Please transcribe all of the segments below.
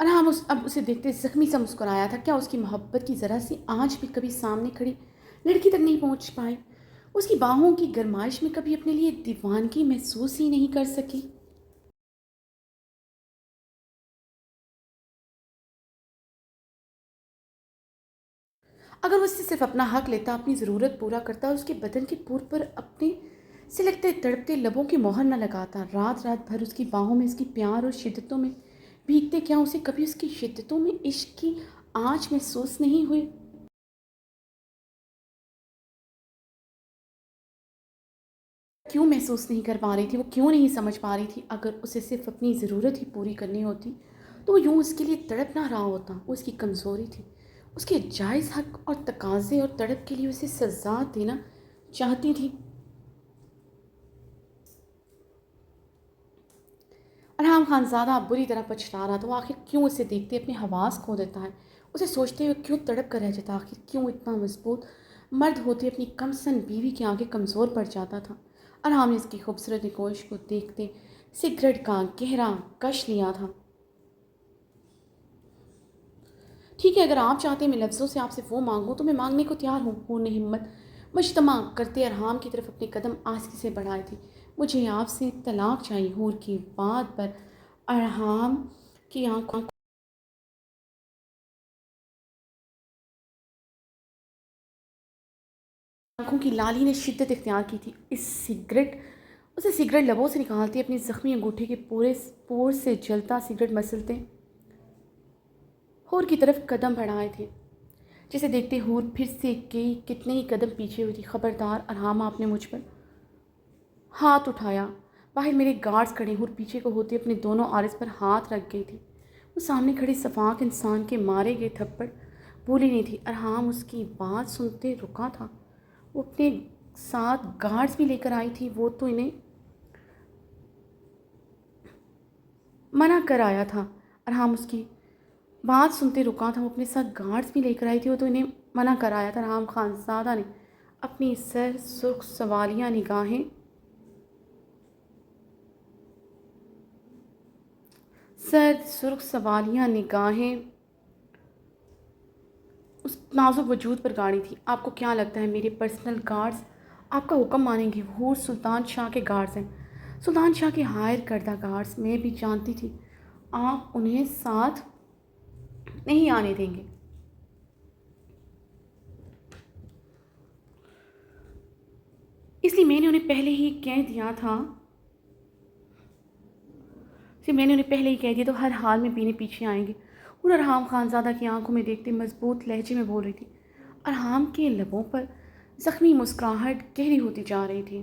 ارحام اب اسے دیکھتے زخمی سا مسکرایا تھا. کیا اس کی محبت کی ذرا سی آنچ بھی کبھی سامنے کھڑی لڑکی تک نہیں پہنچ پائی؟ اس کی باہوں کی گرمائش میں کبھی اپنے لیے دیوانگی محسوس ہی نہیں کر سکی؟ اگر وہ اس سے صرف اپنا حق لیتا، اپنی ضرورت پورا کرتا اور اس کے بدن کے پور پر اپنے سلگتے تڑپتے لبوں کی مہر نہ لگاتا، رات رات بھر اس کی باہوں میں اس کی پیار اور شدتوں میں بھیگتے، کیا اسے کبھی اس کی شدتوں میں عشق کی آنچ محسوس نہیں ہوئی؟ کیوں محسوس نہیں کر پا رہی تھی؟ وہ کیوں نہیں سمجھ پا رہی تھی؟ اگر اسے صرف اپنی ضرورت ہی پوری کرنی ہوتی تو وہ یوں اس کے لیے تڑپ نہ رہا ہوتا. وہ اس کی کمزوری تھی، اس کے جائز حق اور تقاضے اور تڑپ کے لیے اسے سزا دینا چاہتی تھی. ارحام خان زادہ بری طرح پچھتا رہا تھا. وہ آخر کیوں اسے دیکھتے اپنے حواس کھو دیتا ہے؟ اسے سوچتے ہوئے کیوں تڑپ کر رہ جاتا؟ آخر کیوں اتنا مضبوط مرد ہوتے اپنی کم سن بیوی کی آنکھیں کمزور پڑ جاتا تھا؟ ارحام نے اس کی خوبصورت نکوش کو دیکھتے سگریٹ کا گہرا کش لیا تھا. ٹھیک ہے، اگر آپ چاہتے ہیں میں لفظوں سے آپ سے وہ مانگوں تو میں مانگنے کو تیار ہوں. حور نے ہمت مجتمع کرتے ارحام کی طرف اپنے قدم آہستہ سے بڑھائے تھے. مجھے آپ سے طلاق چاہیے. حور کی بات پر ارحام کی آنکھوں کی لالی نے شدت اختیار کی تھی. اسے سگریٹ لبوں سے نکالتے اپنی زخمی انگوٹھے کے پورے پور سے جلتا سگریٹ مسلتے حور کی طرف قدم بڑھائے تھے. جسے دیکھتے حور پھر سے کتنے ہی قدم پیچھے ہوئی تھی. خبردار ارحام، آپ نے مجھ پر ہاتھ اٹھایا. باہر میرے گارڈز کھڑے. حور پیچھے کو ہوتے اپنے دونوں عارض پر ہاتھ رکھ گئی تھی. وہ سامنے کھڑے صفاک انسان کے مارے گئے تھپڑ بھولی نہیں تھی. ارحام اس کی بات سنتے رکا تھا. وہ اپنے ساتھ گارڈز بھی لے کر آئی تھی. وہ تو انہیں منع کر آیا تھا. ارحام اس کی بات سنتے رکا تھا. وہ اپنے ساتھ گارڈز بھی لے کر آئی تھی. وہ تو انہیں منع کر آیا تھا. ارحام خان زادہ نے اپنی سرد سرخ سوالیہ نگاہیں اس نازک وجود پر گاڑی تھی. آپ کو کیا لگتا ہے میرے پرسنل گارڈز آپ کا حکم مانیں گے؟ حور سلطان شاہ کے گارڈز ہیں، سلطان شاہ کے ہائر کردہ گارڈز. میں بھی جانتی تھی آپ انہیں ساتھ نہیں آنے دیں گے. اس لیے میں نے انہیں پہلے ہی کہہ دیا تھا تو ہر حال میں پینے پیچھے آئیں گے. اور ارحام خان زادہ کی آنکھوں میں دیکھتے مضبوط لہجے میں بول رہی تھی. ارحام کے لبوں پر زخمی مسکراہٹ گہری ہوتی جا رہی تھی.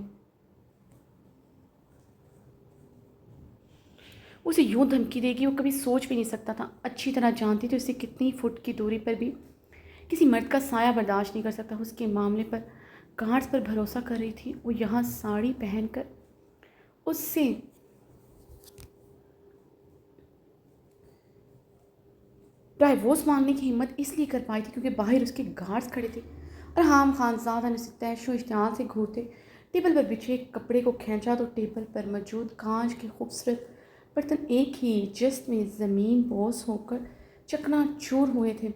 اسے یوں دھمکی دے گی وہ کبھی سوچ بھی نہیں سکتا تھا. اچھی طرح جانتی تھی اسے کتنی فٹ کی دوری پر بھی کسی مرد کا سایہ برداشت نہیں کر سکتا. اس کے معاملے پر گارڈز پر بھروسہ کر رہی تھی. وہ یہاں ساڑی پہن کر اس سے ڈائیورس مانگنے کی ہمت اس لیے کر پائی تھی کیونکہ باہر اس کے گارڈز کھڑے تھے. ارحام خان زادہ نے اسے تیش و اشتعال سے گھورتے ٹیبل پر بچھے کپڑے کو کھینچا تو ٹیبل پر موجود کانچ کے خوبصورت برتن ایک ہی جست میں زمین بوس ہو کر چکنا چور ہوئے تھے.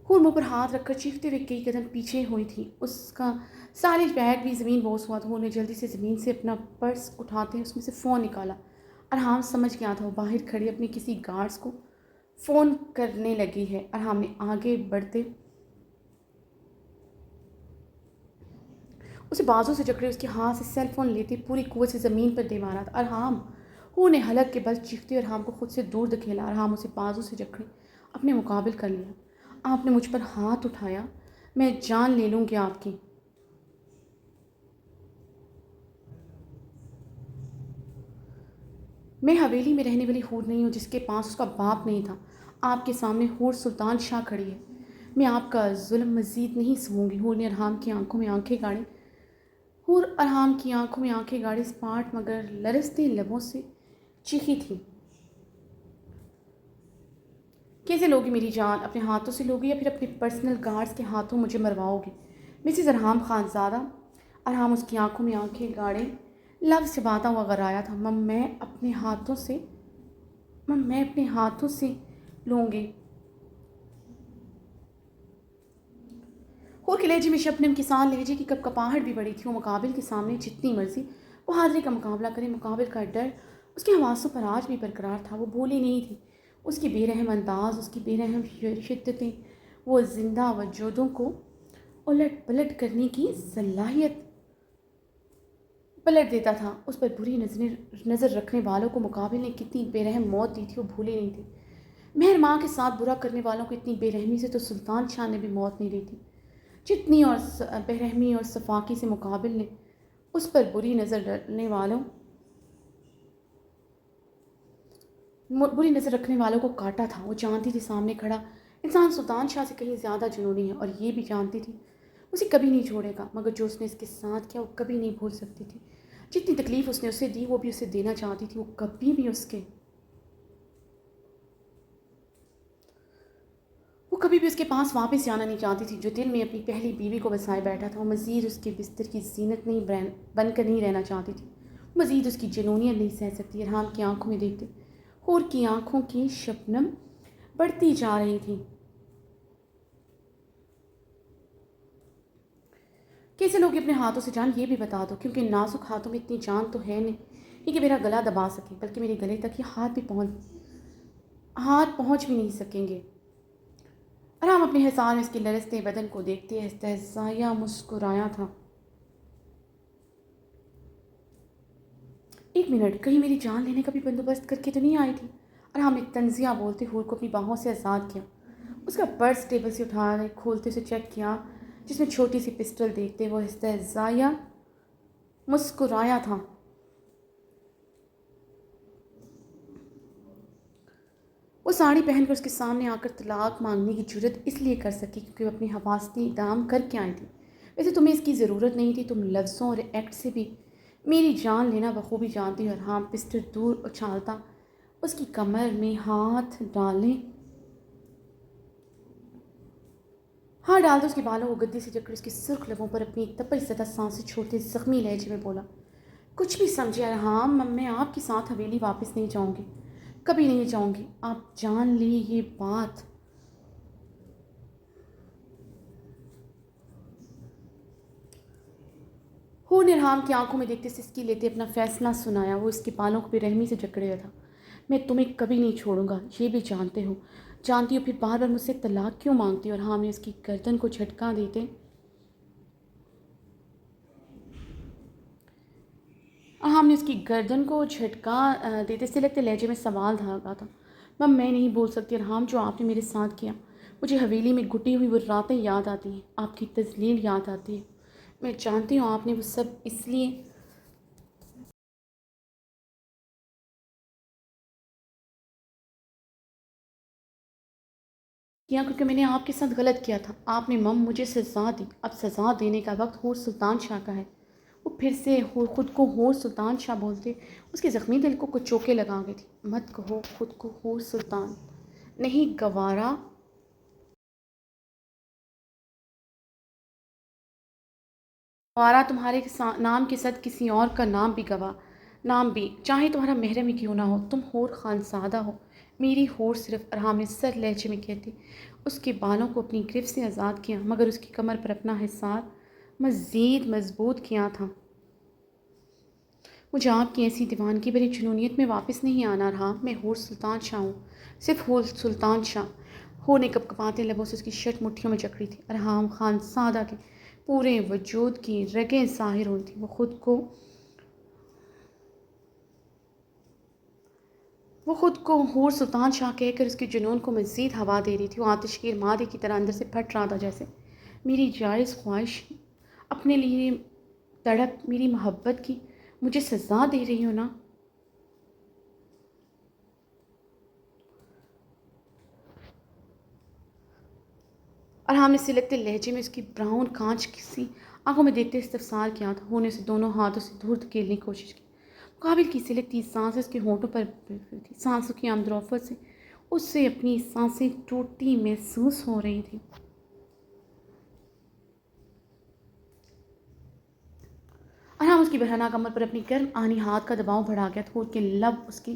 حور منہ پر ہاتھ رکھ کر چیختے ہوئے کئی قدم پیچھے ہوئی تھی. اس کا سالج بیگ بھی زمین بوس ہوا تھا. حور نے جلدی سے زمین سے اپنا پرس اٹھاتے اس میں سے فون نکالا. ارحام سمجھ گیا تھا وہ باہر کھڑے اپنے کسی گارڈز کو فون کرنے لگی ہے. ارحام نے آگے بڑھتے اسے بازو سے جکڑے اس کے ہاتھ سے سیل فون لیتے پوری قوت سے زمین پر دے مارا تھا. ارحام! حور نے حلق کے بل چیختے ارحام کو خود سے دور دھکیلا. ارحام اسے بازو سے جکڑے اپنے مقابل کر لیا. آپ نے مجھ پر ہاتھ اٹھایا، میں جان لے لوں گی آپ کی. میں حویلی میں رہنے والی حور نہیں ہوں جس کے پاس اس کا باپ نہیں تھا. آپ کے سامنے حور سلطان شاہ کھڑی ہے. میں آپ کا ظلم مزید نہیں سہوں گی. حور نے ارحام کی آنکھوں میں آنکھیں گاڑی. حور ارحام کی آنکھوں میں آنکھیں گاڑی اسپاٹ مگر لرزتے لبوں سے چیخی تھی. کیسے لوگی میری جان؟ اپنے ہاتھوں سے لوگی یا پھر اپنے پرسنل گارڈز کے ہاتھوں مجھے مرواؤ گی؟ مسز ارحام خان زادہ. ارحام اس کی آنکھوں میں آنکھیں گاڑے لفظ چباتا ہوا غرایا تھا. میں اپنے ہاتھوں سے میں اپنے ہاتھوں سے لوں گی۔ ہور کے لہجے میں شبنم کی سان لہجے کی کپ کپاہٹ بھی بڑی تھی۔ وہ مقابل کے سامنے جتنی مرضی وہ حاضری کا مقابلہ کرے، مقابل کا ڈر اس کے حواسوں پر آج بھی برقرار تھا۔ وہ بھولی نہیں تھی اس کی بے رحم انداز، اس کی بے رحم شدتیں، وہ زندہ وجودوں کو الٹ پلٹ کرنے کی صلاحیت پلٹ دیتا تھا۔ اس پر بری نظر رکھنے والوں کو مقابل نے کتنی بے رحم موت دی تھی، وہ بھولی نہیں تھی۔ مہر ماں کے ساتھ برا کرنے والوں کو اتنی بے رحمی سے تو سلطان شاہ نے بھی موت نہیں دی تھی جتنی اور بے رحمی اور صفاقی سے مقابل نے اس پر بری نظر رکھنے والوں کو کاٹا تھا۔ وہ جانتی تھی سامنے کھڑا انسان سلطان شاہ سے کہیں زیادہ جنونی ہے، اور یہ بھی جانتی تھی اسے کبھی نہیں چھوڑے گا، مگر جو اس نے اس کے ساتھ کیا وہ کبھی نہیں بھول سکتی تھی۔ جتنی تکلیف اس نے اسے دی وہ بھی اسے دینا چاہتی تھی۔ وہ کبھی بھی اس کے پاس واپس جانا نہیں چاہتی تھی، جو دل میں اپنی پہلی بیوی کو بسائے بیٹھا تھا۔ وہ مزید اس کے بستر کی زینت نہیں بن کر نہیں رہنا چاہتی تھی، مزید اس کی جنونیت نہیں سہ سکتی۔ ارحام کی آنکھوں میں دیکھتے ہور کی آنکھوں کی شبنم بڑھتی جا رہی تھی۔ کیسے لوگ اپنے ہاتھوں سے جان، یہ بھی بتا دو، کیونکہ نہیں ہاتھوں میں اتنی جان تو ہے نہیں کہ میرا گلا دبا سکے، بلکہ میرے گلے تک یہ ہاتھ پہنچ بھی نہیں سکیں گے۔ ارحام اپنے حصان میں اس کے لرزتے بدن کو دیکھتے استہزائیہ مسکرایا تھا۔ ایک منٹ، کہیں میری جان لینے کا بھی بندوبست کر کے تو نہیں آئی تھی؟ ارحام نے تنزیہ بولتے ہور کو اپنی باہوں سے آزاد کیا۔ اس کا پرس ٹیبل سے اٹھا کھولتے اسے چیک کیا، جس میں چھوٹی سی پسٹل دیکھتے وہ استہزائیہ مسکرایا تھا۔ وہ ساڑی پہن کر اس کے سامنے آ کر طلاق مانگنے کی جرت اس لیے کر سکی کیونکہ وہ اپنی حواستی اقدام کر کے آئی تھی۔ ویسے تمہیں اس کی ضرورت نہیں تھی، تم لفظوں اور ایکٹ سے بھی میری جان لینا بخوبی جانتی ہو۔ ارحام پسٹل دور اچھالتا اس کی کمر میں ہاتھ ڈالتے اس کے بالوں کو گدی سے جکڑ اس کے سرخ لبوں پر اپنی تپش زدہ سانسیں چھوڑتے زخمی لہجے میں بولا، کچھ بھی سمجھے ارحام، میں آپ کے ساتھ حویلی واپس نہیں جاؤں گی، کبھی نہیں جاؤں گی، آپ جان لی یہ بات۔ ہور نے ارحام کی آنکھوں میں دیکھتے سسکی لیتے اپنا فیصلہ سنایا۔ وہ اس کے بالوں کو بے رحمی سے جکڑے ہوئے تھا۔ میں تمہیں کبھی نہیں چھوڑوں گا، یہ بھی جانتی ہو، پھر بار بار مجھ سے طلاق کیوں مانگتی ہو؟ ارحام نے اس کی گردن کو جھٹکا دیتے سلگتے لہجے میں سوال دھاگا تھا۔ میں نہیں بول سکتی ارحام، جو آپ نے میرے ساتھ کیا، مجھے حویلی میں گٹی ہوئی وہ راتیں یاد آتی ہیں، آپ کی تذلیل یاد آتی ہے۔ میں جانتی ہوں آپ نے وہ سب اس لیے کیا کیونکہ میں نے آپ کے ساتھ غلط کیا تھا۔ آپ نے مجھے سزا دی، اب سزا دینے کا وقت ہور سلطان شاہ کا ہے۔ وہ پھر سے خود کو ہور سلطان شاہ بولتے اس کے زخمی دل کو کچھ چوکے لگا گئی تھی۔ مت کہو خود کو ہور سلطان، نہیں گوارا تمہارے نام کے ساتھ کسی اور کا نام بھی چاہے تمہارا محرم ہی کیوں نہ ہو، تم ہور خانزادہ ہو، میری ہور صرف۔ ارحام نے سر لہجے میں کہتی اس کے بالوں کو اپنی گرفت سے آزاد کیا، مگر اس کی کمر پر اپنا حصار مزید مضبوط کیا تھا۔ مجھے آپ کی ایسی دیوانگی بھری جنونیت میں واپس نہیں آنا رہا۔ میں ہور سلطان شاہ ہوں، صرف ہور سلطان شاہ۔ ہور نے کپ کپاتے لبوں سے اس کی شرٹ مٹھیوں میں جکڑی تھی۔ ارحام خانزادہ کے پورے وجود کی رگیں ظاہر ہوئی تھیں۔ وہ خود کو ہور سلطان شاہ کہہ کر اس کے جنون کو مزید ہوا دے رہی تھی۔ وہ آتش گیر مادے کی طرح اندر سے پھٹ رہا تھا، جیسے میری جائز خواہش اپنے لیے تڑپ، میری محبت کی مجھے سزا دے رہی ہو نا؟ ارحام نے سلگتے لہجے میں اس کی براؤن کانچ سی آنکھوں میں دیکھتے استفسار کیا تھا۔ ہونے سے دونوں ہاتھوں سے دور دھکیلنے کی کوشش کی۔ مقابل کی سلگتی سانسیں اس کے ہونٹوں پر تھی، سانسوں کی آمد و رفت سے اسے اپنی سانسیں ٹوٹتی محسوس ہو رہی تھی۔ ارحام اس کی برہنہ کمر پر اپنی گرم آہنی ہاتھ کا دباؤ بڑھا گیا تھا۔ ہور کے لب اس کی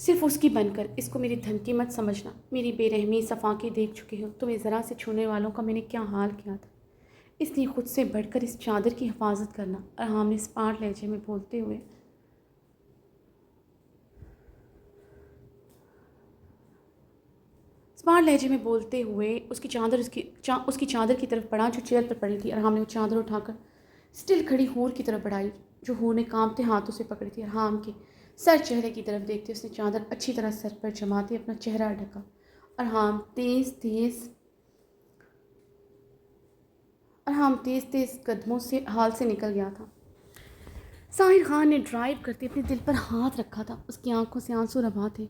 صرف اس کی بن کر اس کو میری دھمکی مت سمجھنا، میری بے رحمی صفاقی دیکھ چکے ہو، تمہیں ذرا سے چھونے والوں کا میں نے کیا حال کیا تھا، اس لیے خود سے بڑھ کر اس چادر کی حفاظت کرنا۔ ارحام نے اسپاٹ لہجے میں بولتے ہوئے اس کی چادر کی طرف بڑھا جو چیئر پر پڑی تھی۔ ارحام نے وہ چادر اٹھا کر اسٹل کھڑی ہور کی طرف بڑھائی جو ہور نے کانپتے ہاتھوں سے پکڑی تھی۔ ارحام کے سر چہرے کی طرف دیکھتے اس نے چادر اچھی طرح سر پر جماتے اپنا چہرہ ڈھکا۔ ارحام تیز تیز قدموں سے حال سے نکل گیا تھا۔ ساحر خان نے ڈرائیو کرتے اپنے دل پر ہاتھ رکھا تھا، اس کی آنکھوں سے آنسو رواں تھے۔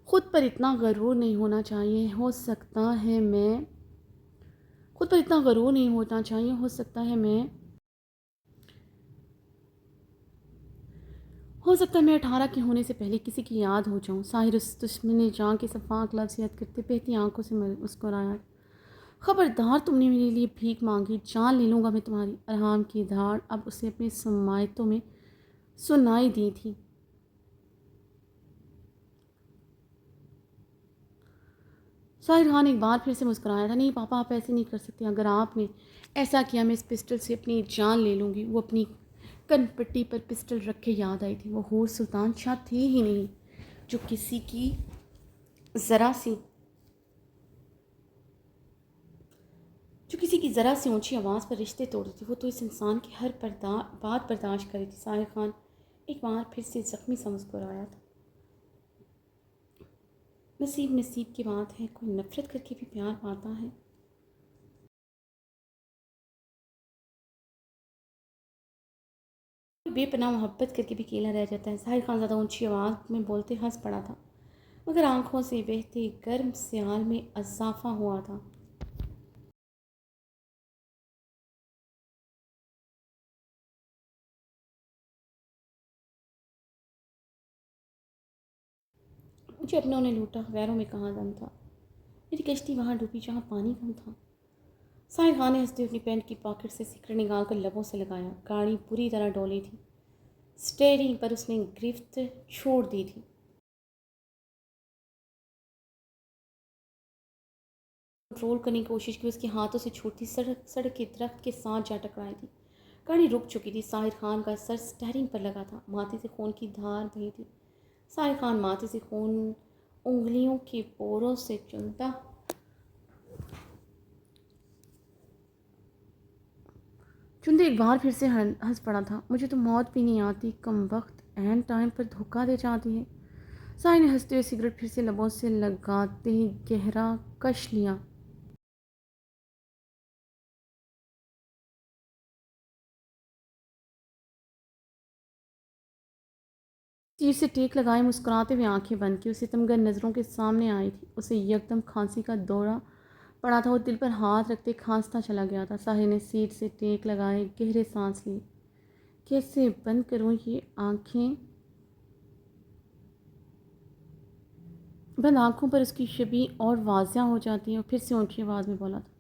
خود پر اتنا غرور نہیں ہونا چاہیے، ہو سکتا ہے میں 18 کے ہونے سے پہلے کسی کی یاد ہو جاؤں۔ ساحر اس دشمن جان کے صفاق لفظ یاد کرتے بہتی آنکھوں سے مسکرایا۔ خبردار تم نے میرے لیے بھیک مانگی، جان لے لوں گا میں تمہاری۔ ارحام کی دھاڑ اب اسے اپنی سماعتوں میں سنائی دی تھی۔ ساحر خان ایک بار پھر سے مسکرایا تھا۔ نہیں پاپا، آپ ایسے نہیں کر سکتے، اگر آپ نے ایسا کیا میں اس پسٹل سے اپنی جان لے لوں گی۔ وہ اپنی کن پٹی پر پسٹل رکھے یاد آئی تھی۔ وہ حور سلطان شاہ تھی ہی نہیں جو کسی کی ذرا سی اونچی آواز پر رشتے توڑ دیتی، وہ تو اس انسان کی ہر بات برداشت کری تھی۔ ساحر خان ایک بار پھر سے زخمی سا مسکرایا تھا۔ نصیب کی بات ہے، کوئی نفرت کر کے بھی پیار پاتا ہے۔ بے پناہ محبت کر کے بھی اکیلا رہ جاتا ہے۔ ساحر خان زیادہ اونچی آواز میں بولتے ہنس پڑا تھا، مگر آنکھوں سے بہتے گرم سیال میں اضافہ ہوا تھا۔ مجھے اپنوں نے لوٹا، غیروں میں کہاں دم تھا، میری کشتی وہاں ڈوبی جہاں پانی کم تھا۔ ساحر خان نے ہنستے اپنی پینٹ کی پاکٹ سے سگریٹ نکال کر لبوں سے لگایا۔ گاڑی پوری طرح ڈولی تھی، اسٹیئرنگ پر اس نے گرفت چھوڑ دی تھی۔ کنٹرول کرنے کی کوشش کی، اس کے ہاتھوں سے چھوٹتی سڑک کے درخت کے ساتھ جا ٹکرائی تھی۔ گاڑی رک چکی تھی۔ ساحر خان کا سر اسٹیئرنگ پر لگا تھا، ماتھے سے خون کی دھار بہی تھی۔ ساحر خان ماتھے سے خون انگلیوں کے پوروں سے چنتا ایک بار پھر سے ہنس پڑا تھا۔ مجھے تو موت بھی نہیں آتی، کم وقت عین ٹائم پر دھوکہ دے جاتی ہے۔ ساحر نے ہنستے ہوئے سگریٹ پھر سے لبوں سے لگاتے ہی گہرا کش لیا۔ چیز سے ٹیک لگائے مسکراتے ہوئے آنکھیں بند کی، اسے تمغن نظروں کے سامنے آئی تھی۔ اسے یکدم کھانسی کا دورہ پڑا تھا، وہ دل پر ہاتھ رکھتے کھانستا چلا گیا تھا۔ ساحر نے سیٹ سے ٹیک لگائے گہرے سانس لی۔ کیسے بند کروں یہ آنکھیں؟ بند آنکھوں پر اس کی شبیہ اور واضح ہو جاتی ہے۔ اور پھر سے اونچی آواز میں بولا تھا،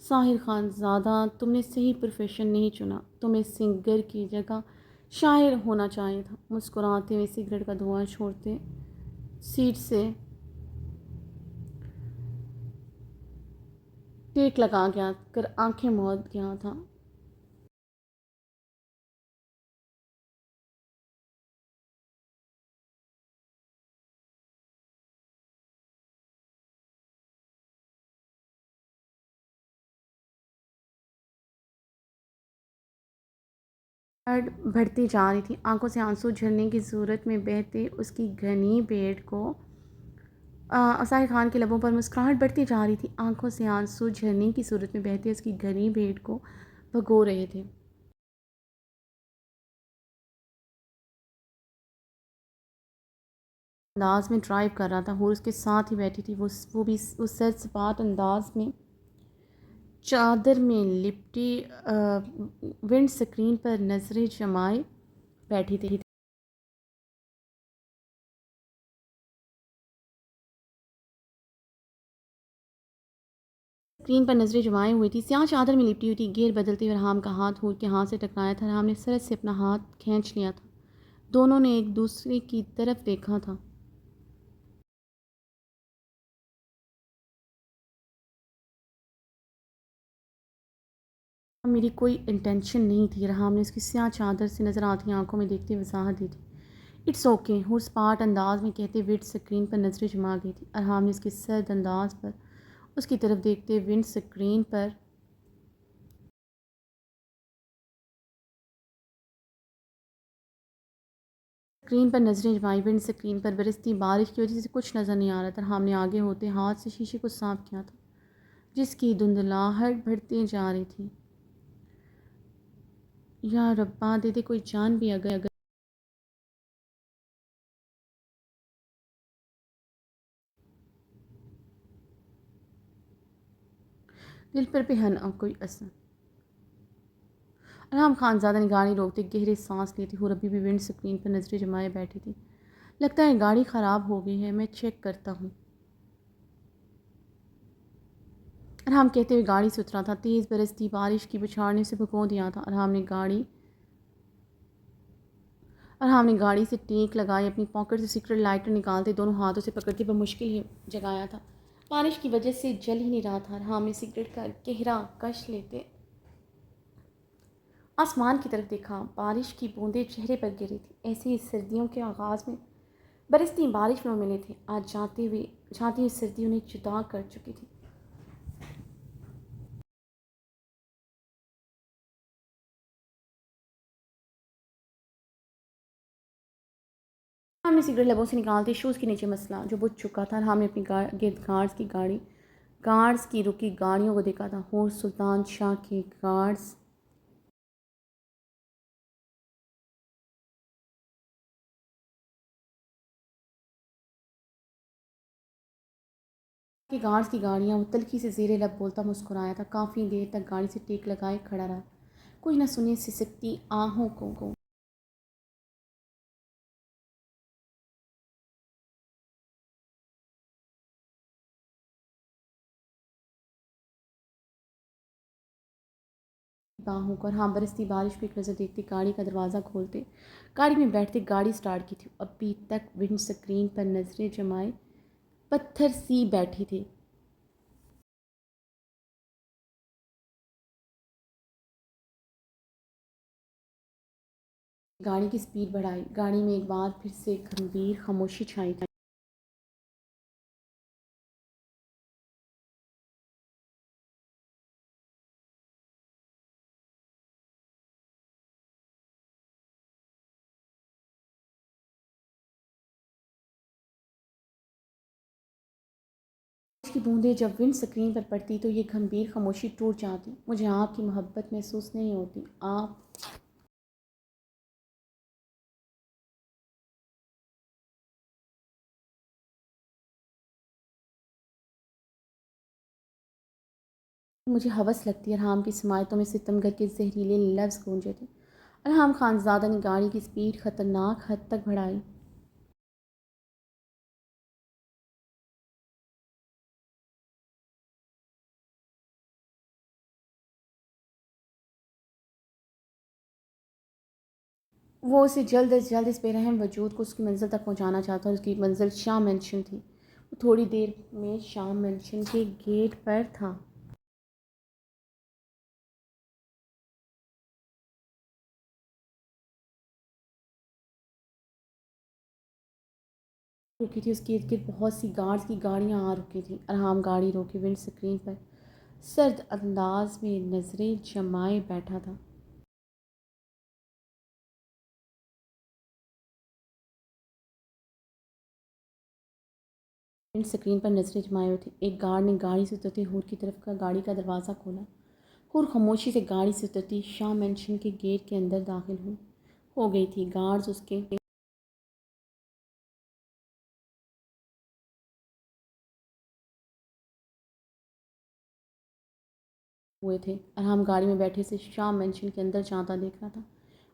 ساحر خان زادہ، تم نے صحیح پروفیشن نہیں چنا، تمہیں سنگر کی جگہ شاعر ہونا چاہیے تھا۔ مسکراتے ہوئے سگریٹ کا دھواں چھوڑتے سیٹ سے ٹیک لگا گیا کر آنکھیں موند گیا تھا۔ بڑھتی جا رہی تھی، آنکھوں سے آنسو جھرنے کی صورت میں بہتے اس کی گھنی بیٹ کو ساحر خان کے لبوں پر مسکراہٹ بڑھتی جا رہی تھی، آنکھوں سے آنسو جھرنے کی صورت میں بہتے اس کی گھنی بیٹ کو بھگو رہے تھے۔ انداز میں ڈرائیو کر رہا تھا، اور اس کے ساتھ ہی بیٹھی تھی، وہ بھی اس سر سپاٹ انداز میں چادر میں لپٹی ونڈ سکرین پر نظریں جمائے بیٹھی تھی۔ اسکرین پر نظریں جمائے ہوئی تھی، سیاہ چادر میں لپٹی ہوئی تھی۔ گیئر بدلتے ہوئے ارحام کا ہاتھ ہور کے ہاتھ سے ٹکرایا تھا۔ ارحام نے سرعت سے اپنا ہاتھ کھینچ لیا تھا، دونوں نے ایک دوسرے کی طرف دیکھا تھا۔ میری کوئی انٹینشن نہیں تھی، ارحام نے اس کی سیاہ چادر سے نظر آتی آنکھوں میں دیکھتے وضاحت دی تھی۔ اٹس اوکے، ہورس پاٹ انداز میں کہتے ونڈ اسکرین پر نظریں جما گئی تھی۔ ارحام نے اس کے سرد انداز پر اس کی طرف دیکھتے اسکرین پر نظریں جمائی۔ ونڈ اسکرین پر برستی بارش کی وجہ سے کچھ نظر نہیں آ رہا تھا۔ ارحام نے آگے ہوتے ہاتھ سے شیشے کو صاف کیا تھا جس کی دھندلاہٹ بڑھتی جا رہی تھی۔ یا ربا دے دے کوئی جان بھی اگر دل پر پہن کوئی اثر۔ ارحام خانزادہ نے گاڑی روکتے گہرے سانس لی تھی۔ وہ ابھی بھی ونڈ اسکرین پر نظریں جمائے بیٹھی تھی۔ لگتا ہے گاڑی خراب ہو گئی ہے، میں چیک کرتا ہوں۔ ارحام کہتے ہوئے گاڑی سے اترا تھا۔ تیز برستی بارش کی بچھاڑ نے اسے بھگو دیا تھا۔ ارحام نے گاڑی سے ٹیک لگائی، اپنی پاکٹ سے سگریٹ لائٹر نکالتے دونوں ہاتھوں سے پکڑتے بمشکل ہی جگایا تھا۔ بارش کی وجہ سے جل ہی نہیں رہا تھا۔ ارحام نے سگریٹ کا گہرا کش لیتے آسمان کی طرف دیکھا۔ بارش کی بوندیں چہرے پر گر رہی تھی۔ ایسے ہی سردیوں کے آغاز میں برستی بارش میں وہ ملے تھے۔ آج جاتی ہوئی سردی انہیں جدا کر چکی تھی۔ ارحام نے سگریٹ لبوں سے نکالتے شوز کے نیچے مسئلہ جو بجھ چکا تھا۔ ارحام نے اپنی گرد گارڈز کی رکی گاڑیوں کو دیکھا تھا۔ ہورس سلطان شاہ کے گارڈز کی گاڑیاں، وہ تلخی سے زیر لب بولتا مسکرایا تھا۔ کافی دیر تک گاڑی سے ٹیک لگائے کھڑا رہا، کوئی نہ سنے سسکتی آہوں کو۔ باہوں کو ارحام برستی بارش کو ایک نظر دیکھتے گاڑی کا دروازہ کھولتے گاڑی میں بیٹھتے گاڑی سٹارٹ کی تھی۔ ابھی تک ونڈ اسکرین پر نظریں جمائے پتھر سی بیٹھی تھی۔ گاڑی کی سپیڈ بڑھائی۔ گاڑی میں ایک بار پھر سے گمبھیر خاموشی چھائی تھی بارش کی بوندیں جب ونڈ اسکرین پر پڑتی تو یہ گمبھیر خاموشی ٹوٹ جاتی۔ مجھے آپ کی محبت محسوس نہیں ہوتی، آپ مجھے ہوس لگتی ہے۔ ارحام کی سماعتوں میں ستمگر کے زہریلے لفظ گونجے تھے۔ ارحام خانزادہ نے گاڑی کی سپیڈ خطرناک حد تک بڑھائی۔ وہ اسے جلد از جلد اس بے رحم وجود کو اس کی منزل تک پہنچانا چاہتا، اور اس کی منزل شاہ مینشن تھی۔ وہ تھوڑی دیر میں شاہ مینشن کے گیٹ پر تھا۔ رکی تھی، اس کے ارد گرد بہت سی گارڈز کی گاڑیاں آ رکی تھیں۔ ارحام گاڑی روکے ونڈ اسکرین پر سرد انداز میں نظریں جمائے بیٹھا تھا۔ ونڈ اسکرین پر نظریں جمائے ہوئے تھے۔ ایک گارڈ نے گاڑی سے اترتے ہور کی طرف کا گاڑی کا دروازہ کھولا۔ ہور خاموشی سے گاڑی سے اترتی شاہ مینشن کے گیٹ کے اندر داخل ہو گئی تھی۔ گارڈز اس کے ہوئے تھے۔ ارحام گاڑی میں بیٹھے سے شاہ مینشن کے اندر جاتا دیکھ رہا تھا۔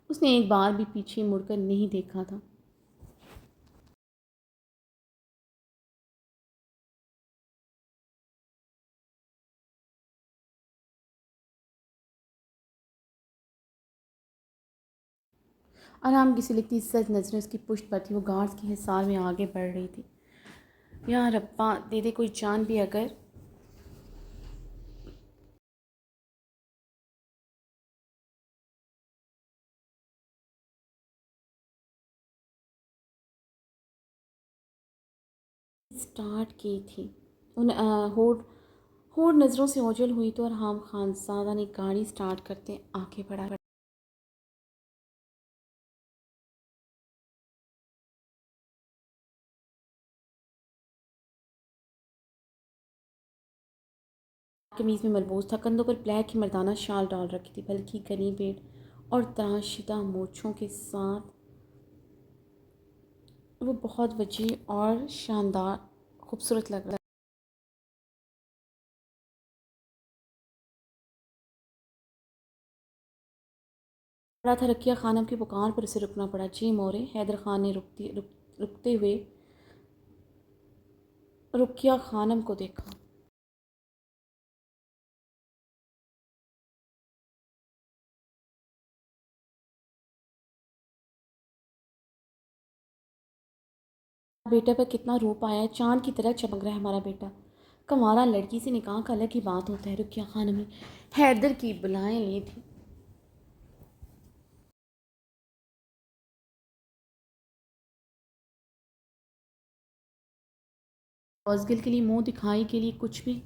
اس نے ایک بار بھی پیچھے مڑ کر نہیں دیکھا تھا۔ ارحام کی سلگتی سرد نظریں اس کی پشت پر تھی۔ وہ گارڈز کی حصار میں آگے بڑھ رہی تھی۔ یا ربا دے دے کوئی جان بھی اگر سٹارٹ کی تھی۔ ان ہوڑ نظروں سے اوجھل ہوئی تو ارحام خانزادہ نے گاڑی سٹارٹ کرتے آگے بڑھا۔ قمیض میں ملبوس تھا، کندھوں پر بلیک ہی مردانہ شال ڈال رکھی تھی، بلکہ گھنی پیٹ اور تراشیدہ مونچھوں کے ساتھ وہ بہت وسیع اور شاندار خوبصورت لگ رہا تھا۔ رقیہ خانم کی پکار پر اسے رکنا پڑا۔ جی مورے، حیدر خان نے رکتے ہوئے رقیہ خانم کو دیکھا۔ بیٹا پر کتنا روپ آیا ہے، چاند کی طرح چمک رہا ہے ہمارا بیٹا۔ کمارا لڑکی سے نکاح کا الگ ہی بات ہوتا ہے۔ رقیہ خانم نے حیدر کی بلائیں لی تھی۔ اوزگل کے لیے منہ دکھائی کے لیے کچھ بھی۔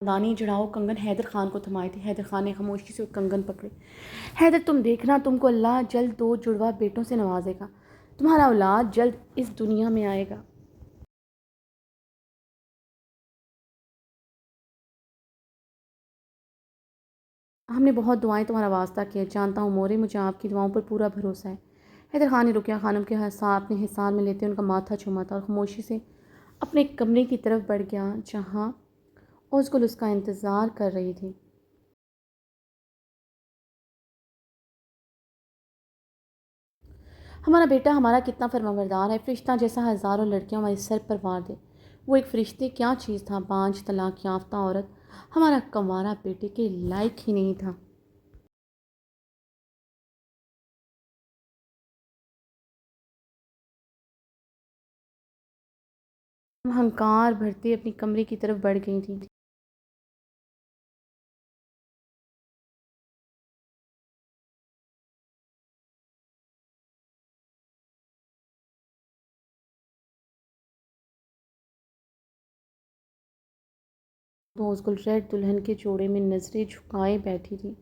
دانی جڑاؤ کنگن حیدر خان کو تھمائے تھے۔ حیدر خان نے خاموشی سے کنگن پکڑے۔ حیدر تم دیکھنا، تم کو اللہ جلد 2 جڑواں بیٹوں سے نوازے گا۔ تمہارا اولاد جلد اس دنیا میں آئے گا۔ ہم نے بہت دعائیں تمہارا واسطہ کیا، جانتا ہوں مورے، مجھے آپ کی دعاؤں پر پورا بھروسہ ہے۔ حیدر خان نے رقیہ خانم کے اپنے حصار میں لیتے ان کا ماتھا چوما تھا اور خاموشی سے اپنے کمرے کی طرف بڑھ گیا جہاں اوزگل اس کا انتظار کر رہی تھی۔ ہمارا بیٹا ہمارا کتنا فرمانبردار ہے، فرشتہ جیسا ہزاروں لڑکیاں ہمارے سر پر وار دے۔ وہ ایک فرشتے کیا چیز تھا، بانجھ طلاق یافتہ عورت ہمارا کنوارا بیٹے کے لائق ہی نہیں تھا۔ ہم ہنکار بھرتے اپنی کمرے کی طرف بڑھ گئی تھیں۔ اوزگل ریڈ دلہن کے جوڑے میں نظریں جھکائے بیٹھی تھی۔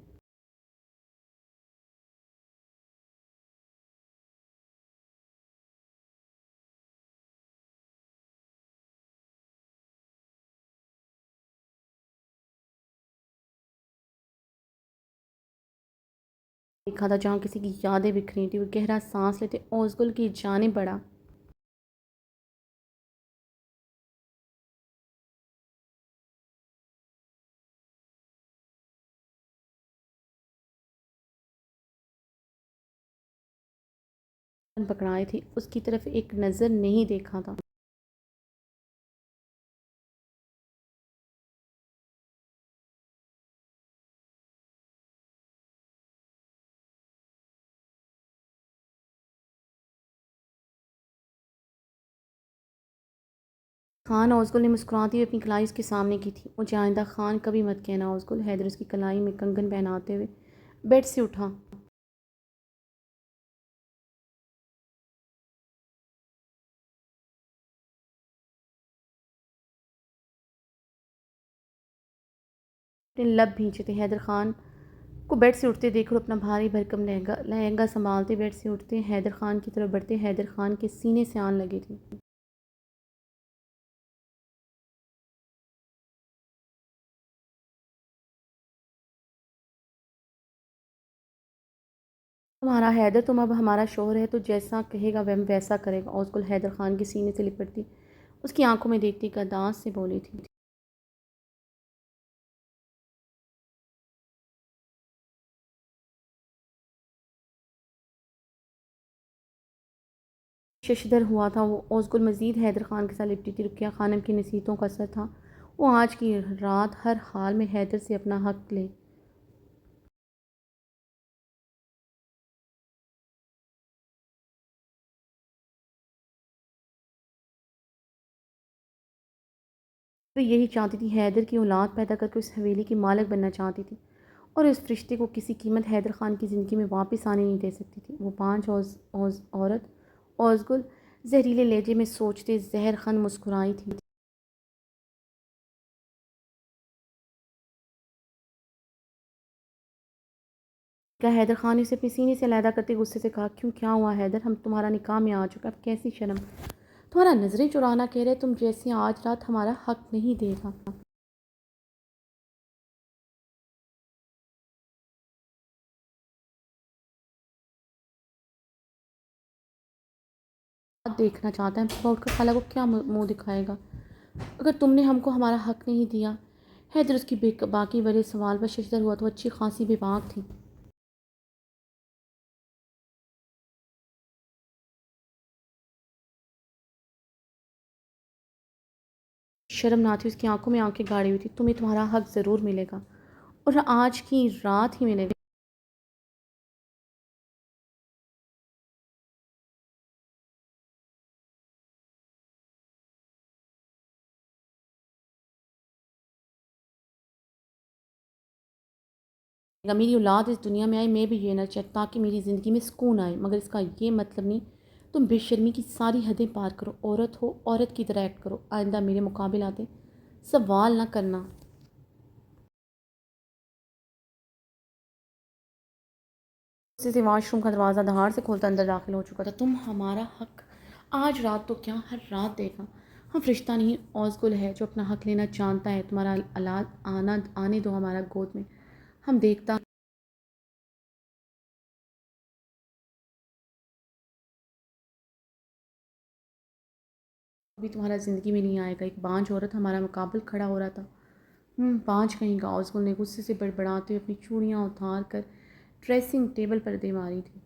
دیکھا تھا جہاں کسی کی یادیں بکھری تھی۔ وہ گہرا سانس لیتے اوزگل کی جانب بڑھا۔ پکڑائے تھے، اس کی طرف ایک نظر نہیں دیکھا تھا۔ خان اوزگل نے مسکراتی ہوئی اپنی کلائی اس کے سامنے کی تھی۔ مجھے آئندہ خان کبھی مت کہنا اوزگل۔ حیدر اس کی کلائی میں کنگن پہناتے ہوئے بیڈ سے اٹھا۔ اپنے لب بھینچے تھے۔ حیدر خان کو بیڈ سے اٹھتے دیکھ کر اپنا بھاری بھرکم لہنگا سنبھالتے بیڈ سے اٹھتے حیدر خان کی طرف بڑھتے حیدر خان کے سینے سے آن لگی تھی۔ تمہارا حیدر، تم اب ہمارا شوہر ہے تو جیسا کہے گا ہم ویسا کرے گا۔ اوزگل حیدر خان کے سینے سے لپٹتی اس کی آنکھوں میں دیکھتی گداز سے بولی تھی۔ ششدر ہوا تھا وہ۔ اوزگل مزید حیدر خان کے ساتھ لپٹی تھی۔ رقیہ خانم کی نصیحتوں کا اثر تھا۔ وہ آج کی رات ہر حال میں حیدر سے اپنا حق لے۔ وہ یہی چاہتی تھی، حیدر کی اولاد پیدا کر کے اس حویلی کی مالک بننا چاہتی تھی، اور اس فرشتے کو کسی قیمت حیدر خان کی زندگی میں واپس آنے نہیں دے سکتی تھی۔ وہ پانچ عورت اوزگل زہریلے لہجے میں سوچتے زہر خند مسکرائی تھی کہ حیدر خان نے اسے اپنے سینے سے علیحدہ کرتے غصے سے کہا، کیوں، کیا ہوا حیدر؟ ہم تمہارا نکاح میں آ چکا، اب کیسی شرم؟ تمہارا نظریں چرانا کہہ رہے، تم جیسے آج رات ہمارا حق نہیں دے گا۔ دیکھنا چاہتا ہے صبح اٹھ کر خالہ کو کیا منہ دکھائے گا اگر تم نے ہم کو ہمارا حق نہیں دیا؟ حیدر اس کی باقی بڑے سوال پر ششدر ہوا تو اچھی خاصی بے باک تھی۔ شرم نہ تھی، اس کی آنکھوں میں آنکھیں گاڑی ہوئی تھی۔ تمہیں تمہارا حق ضرور ملے گا، اور آج کی رات ہی ملے گا۔ میری اولاد اس دنیا میں آئے، میں بھی یہ نہ چاہتا تاکہ میری زندگی میں سکون آئے، مگر اس کا یہ مطلب نہیں تم بے شرمی کی ساری حدیں پار کرو۔ عورت ہو، عورت کی طرح ایکٹ کرو۔ آئندہ میرے مقابل آتے سوال نہ کرنا۔ اسی سے واش روم کا دروازہ دھاڑ سے کھولتا اندر داخل ہو چکا تھا۔ تم ہمارا حق آج رات تو کیا، ہر رات دے گا۔ ہم فرشتہ نہیں، اوزگل ہے جو اپنا حق لینا جانتا ہے۔ تمہارا اولاد آنے دو ہمارا گود میں، ہم دیکھتا ابھی تمہارا زندگی میں نہیں آئے گا۔ ایک بانجھ عورت ہمارا مقابل کھڑا ہو رہا تھا۔ بانجھ کہیں گا، اوزگل نے غصے سے بڑبڑاتے ہوئے اپنی چوڑیاں اتار کر ڈریسنگ ٹیبل پر دے ماری تھی۔